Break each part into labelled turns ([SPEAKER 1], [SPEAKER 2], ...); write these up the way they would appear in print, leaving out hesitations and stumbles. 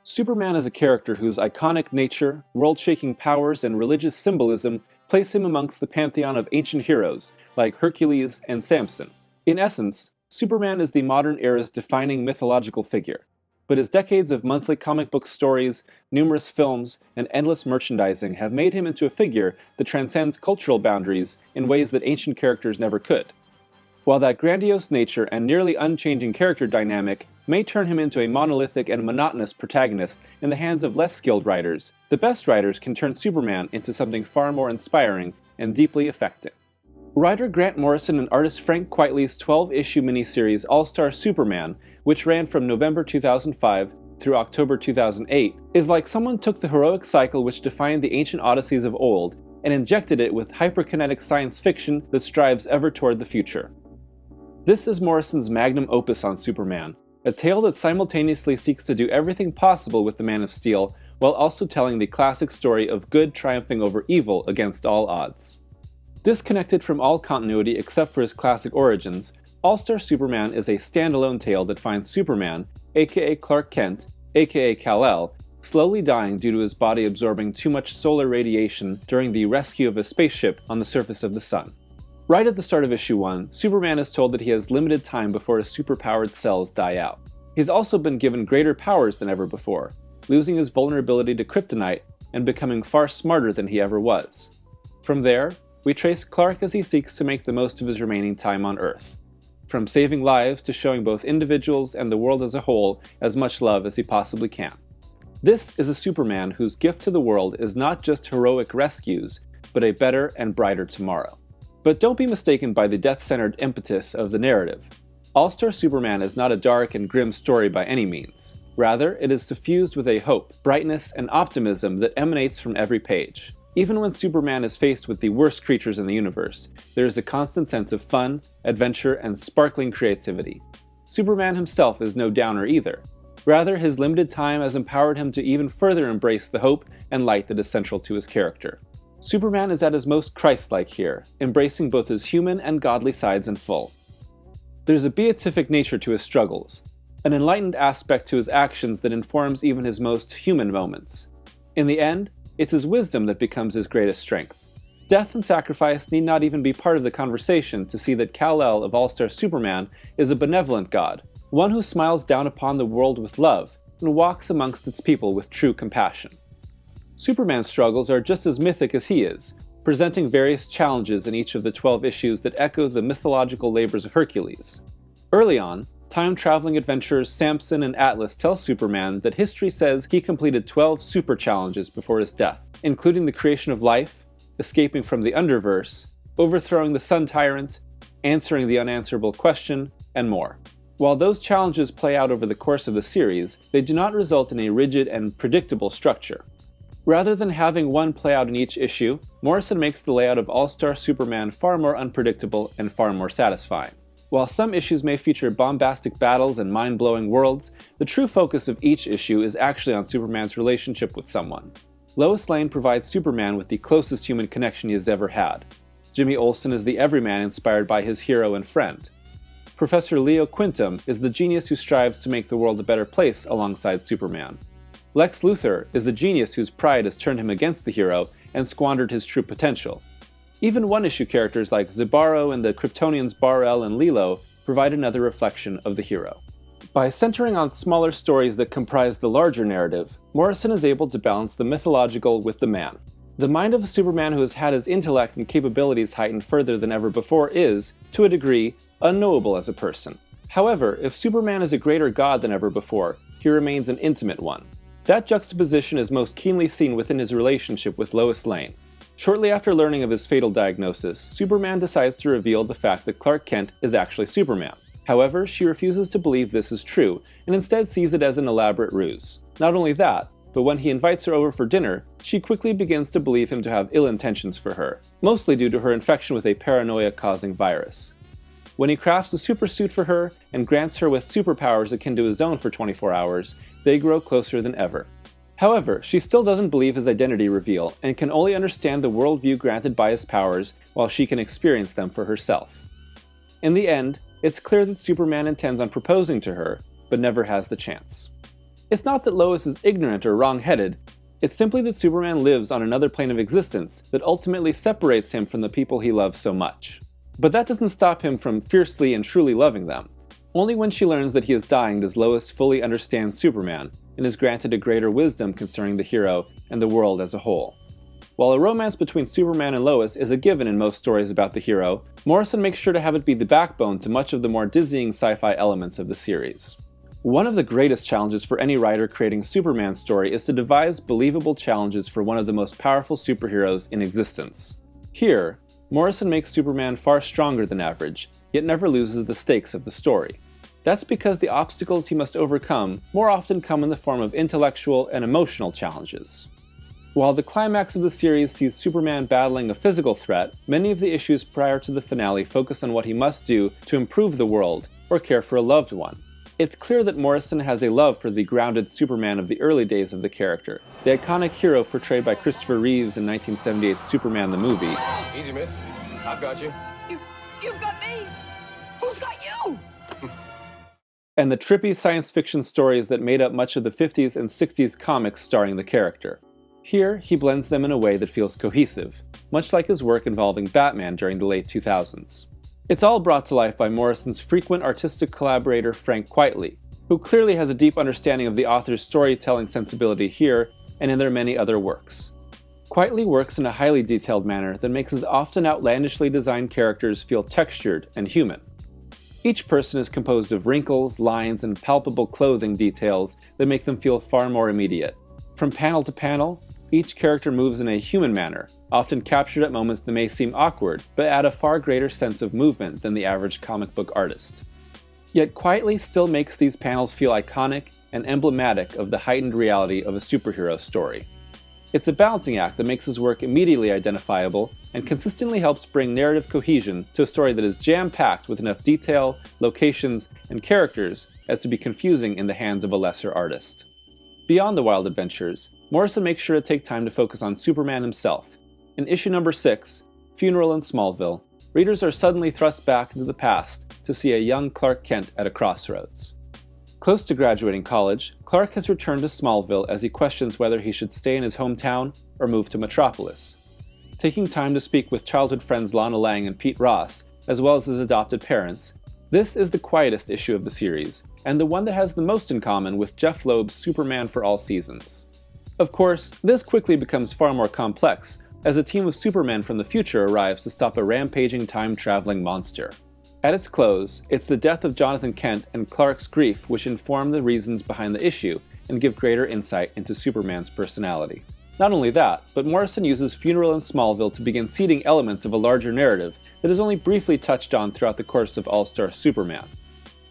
[SPEAKER 1] Superman is a character whose iconic nature, world-shaking powers, and religious symbolism place him amongst the pantheon of ancient heroes like Hercules and Samson. In essence, Superman is the modern era's defining mythological figure, but his decades of monthly comic book stories, numerous films, and endless merchandising have made him into a figure that transcends cultural boundaries in ways that ancient characters never could. While that grandiose nature and nearly unchanging character dynamic may turn him into a monolithic and monotonous protagonist in the hands of less skilled writers, the best writers can turn Superman into something far more inspiring and deeply affecting. Writer Grant Morrison and artist Frank Quitely's 12-issue miniseries All-Star Superman, which ran from November 2005 through October 2008, is like someone took the heroic cycle which defined the ancient odysseys of old and injected it with hyperkinetic science fiction that strives ever toward the future. This is Morrison's magnum opus on Superman, a tale that simultaneously seeks to do everything possible with the Man of Steel while also telling the classic story of good triumphing over evil against all odds. Disconnected from all continuity except for his classic origins, All-Star Superman is a standalone tale that finds Superman, aka Clark Kent, aka Kal-El, slowly dying due to his body absorbing too much solar radiation during the rescue of a spaceship on the surface of the sun. Right at the start of issue 1, Superman is told that he has limited time before his superpowered cells die out. He's also been given greater powers than ever before, losing his vulnerability to kryptonite and becoming far smarter than he ever was. From there, we trace Clark as he seeks to make the most of his remaining time on Earth, from saving lives to showing both individuals and the world as a whole as much love as he possibly can. This is a Superman whose gift to the world is not just heroic rescues, but a better and brighter tomorrow. But don't be mistaken by the death-centered impetus of the narrative. All-Star Superman is not a dark and grim story by any means. Rather, it is suffused with a hope, brightness, and optimism that emanates from every page. Even when Superman is faced with the worst creatures in the universe, there is a constant sense of fun, adventure, and sparkling creativity. Superman himself is no downer either. Rather, his limited time has empowered him to even further embrace the hope and light that is central to his character. Superman is at his most Christ-like here, embracing both his human and godly sides in full. There's a beatific nature to his struggles, an enlightened aspect to his actions that informs even his most human moments. In the end, it's his wisdom that becomes his greatest strength. Death and sacrifice need not even be part of the conversation to see that Kal-El of All-Star Superman is a benevolent god, one who smiles down upon the world with love and walks amongst its people with true compassion. Superman's struggles are just as mythic as he is, presenting various challenges in each of the 12 issues that echo the mythological labors of Hercules. Early on, time-traveling adventurers Samson and Atlas tell Superman that history says he completed 12 super challenges before his death, including the creation of life, escaping from the Underverse, overthrowing the Sun Tyrant, answering the unanswerable question, and more. While those challenges play out over the course of the series, they do not result in a rigid and predictable structure. Rather than having one play out in each issue, Morrison makes the layout of All-Star Superman far more unpredictable and far more satisfying. While some issues may feature bombastic battles and mind-blowing worlds, the true focus of each issue is actually on Superman's relationship with someone. Lois Lane provides Superman with the closest human connection he has ever had. Jimmy Olsen is the everyman inspired by his hero and friend. Professor Leo Quintum is the genius who strives to make the world a better place alongside Superman. Lex Luthor is the genius whose pride has turned him against the hero and squandered his true potential. Even one-issue characters like Zibaro and the Kryptonians Bar-El and Lilo provide another reflection of the hero. By centering on smaller stories that comprise the larger narrative, Morrison is able to balance the mythological with the man. The mind of a Superman who has had his intellect and capabilities heightened further than ever before is, to a degree, unknowable as a person. However, if Superman is a greater god than ever before, he remains an intimate one. That juxtaposition is most keenly seen within his relationship with Lois Lane. Shortly after learning of his fatal diagnosis, Superman decides to reveal the fact that Clark Kent is actually Superman. However, she refuses to believe this is true, and instead sees it as an elaborate ruse. Not only that, but when he invites her over for dinner, she quickly begins to believe him to have ill intentions for her, mostly due to her infection with a paranoia-causing virus. When he crafts a super suit for her and grants her with superpowers akin to his own for 24 hours, they grow closer than ever. However, she still doesn't believe his identity reveal and can only understand the worldview granted by his powers while she can experience them for herself. In the end, it's clear that Superman intends on proposing to her, but never has the chance. It's not that Lois is ignorant or wrong-headed, it's simply that Superman lives on another plane of existence that ultimately separates him from the people he loves so much. But that doesn't stop him from fiercely and truly loving them. Only when she learns that he is dying does Lois fully understand Superman, and is granted a greater wisdom concerning the hero and the world as a whole. While a romance between Superman and Lois is a given in most stories about the hero, Morrison makes sure to have it be the backbone to much of the more dizzying sci-fi elements of the series. One of the greatest challenges for any writer creating a Superman story is to devise believable challenges for one of the most powerful superheroes in existence. Here, Morrison makes Superman far stronger than average, yet never loses the stakes of the story. That's because the obstacles he must overcome more often come in the form of intellectual and emotional challenges. While the climax of the series sees Superman battling a physical threat, many of the issues prior to the finale focus on what he must do to improve the world or care for a loved one. It's clear that Morrison has a love for the grounded Superman of the early days of the character, the iconic hero portrayed by Christopher Reeves in 1978's Superman the movie.
[SPEAKER 2] Easy, miss. I've got you.
[SPEAKER 3] You've got me! Who's got you?
[SPEAKER 1] And the trippy science fiction stories that made up much of the 50s and 60s comics starring the character. Here, he blends them in a way that feels cohesive, much like his work involving Batman during the late 2000s. It's all brought to life by Morrison's frequent artistic collaborator Frank Quitely, who clearly has a deep understanding of the author's storytelling sensibility here and in their many other works. Quitely works in a highly detailed manner that makes his often outlandishly designed characters feel textured and human. Each person is composed of wrinkles, lines, and palpable clothing details that make them feel far more immediate. From panel to panel, each character moves in a human manner, often captured at moments that may seem awkward, but add a far greater sense of movement than the average comic book artist. Yet Quitely still makes these panels feel iconic and emblematic of the heightened reality of a superhero story. It's a balancing act that makes his work immediately identifiable and consistently helps bring narrative cohesion to a story that is jam-packed with enough detail, locations, and characters as to be confusing in the hands of a lesser artist. Beyond the wild adventures, Morrison makes sure to take time to focus on Superman himself. In issue number 6, Funeral in Smallville, readers are suddenly thrust back into the past to see a young Clark Kent at a crossroads. Close to graduating college, Clark has returned to Smallville as he questions whether he should stay in his hometown or move to Metropolis. Taking time to speak with childhood friends Lana Lang and Pete Ross, as well as his adopted parents, this is the quietest issue of the series, and the one that has the most in common with Jeff Loeb's Superman for All Seasons. Of course, this quickly becomes far more complex, as a team of Supermen from the future arrives to stop a rampaging time-traveling monster. At its close, it's the death of Jonathan Kent and Clark's grief which inform the reasons behind the issue and give greater insight into Superman's personality. Not only that, but Morrison uses Funeral in Smallville to begin seeding elements of a larger narrative that is only briefly touched on throughout the course of All-Star Superman.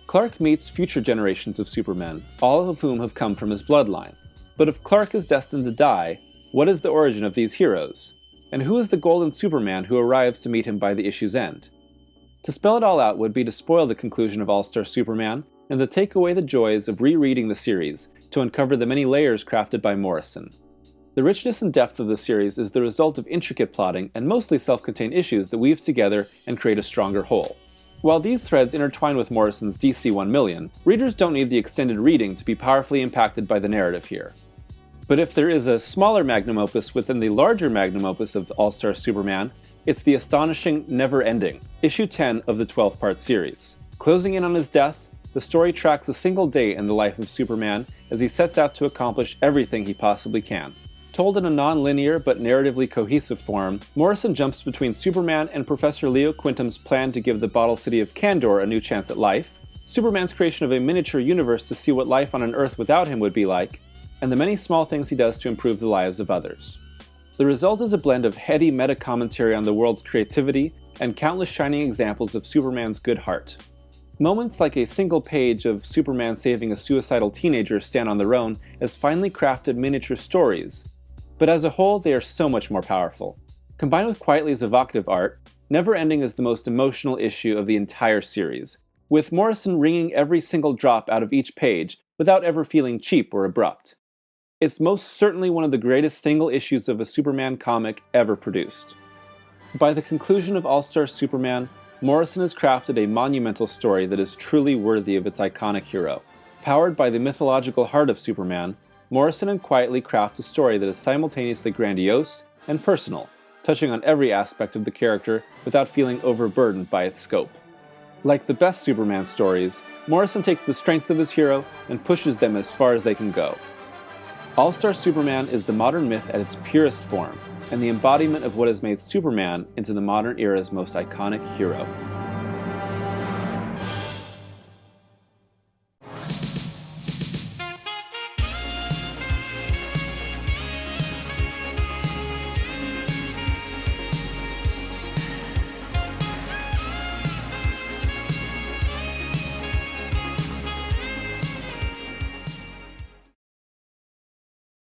[SPEAKER 1] Clark meets future generations of Supermen, all of whom have come from his bloodline. But if Clark is destined to die, what is the origin of these heroes? And who is the Golden Superman who arrives to meet him by the issue's end? To spell it all out would be to spoil the conclusion of All-Star Superman, and to take away the joys of rereading the series to uncover the many layers crafted by Morrison. The richness and depth of the series is the result of intricate plotting and mostly self-contained issues that weave together and create a stronger whole. While these threads intertwine with Morrison's DC 1 Million, readers don't need the extended reading to be powerfully impacted by the narrative here. But if there is a smaller magnum opus within the larger magnum opus of All-Star Superman, it's the astonishing Never Ending, issue 10 of the 12-part series. Closing in on his death, the story tracks a single day in the life of Superman as he sets out to accomplish everything he possibly can. Told in a non-linear but narratively cohesive form, Morrison jumps between Superman and Professor Leo Quintum's plan to give the bottle city of Kandor a new chance at life, Superman's creation of a miniature universe to see what life on an Earth without him would be like, and the many small things he does to improve the lives of others. The result is a blend of heady meta-commentary on the world's creativity and countless shining examples of Superman's good heart. Moments like a single page of Superman saving a suicidal teenager stand on their own as finely crafted miniature stories, but as a whole they are so much more powerful. Combined with Quitely's evocative art, Never Ending is the most emotional issue of the entire series, with Morrison wringing every single drop out of each page without ever feeling cheap or abrupt. It's most certainly one of the greatest single issues of a Superman comic ever produced. By the conclusion of All-Star Superman, Morrison has crafted a monumental story that is truly worthy of its iconic hero. Powered by the mythological heart of Superman, Morrison and quietly craft a story that is simultaneously grandiose and personal, touching on every aspect of the character without feeling overburdened by its scope. Like the best Superman stories, Morrison takes the strengths of his hero and pushes them as far as they can go. All-Star Superman is the modern myth at its purest form, and the embodiment of what has made Superman into the modern era's most iconic hero.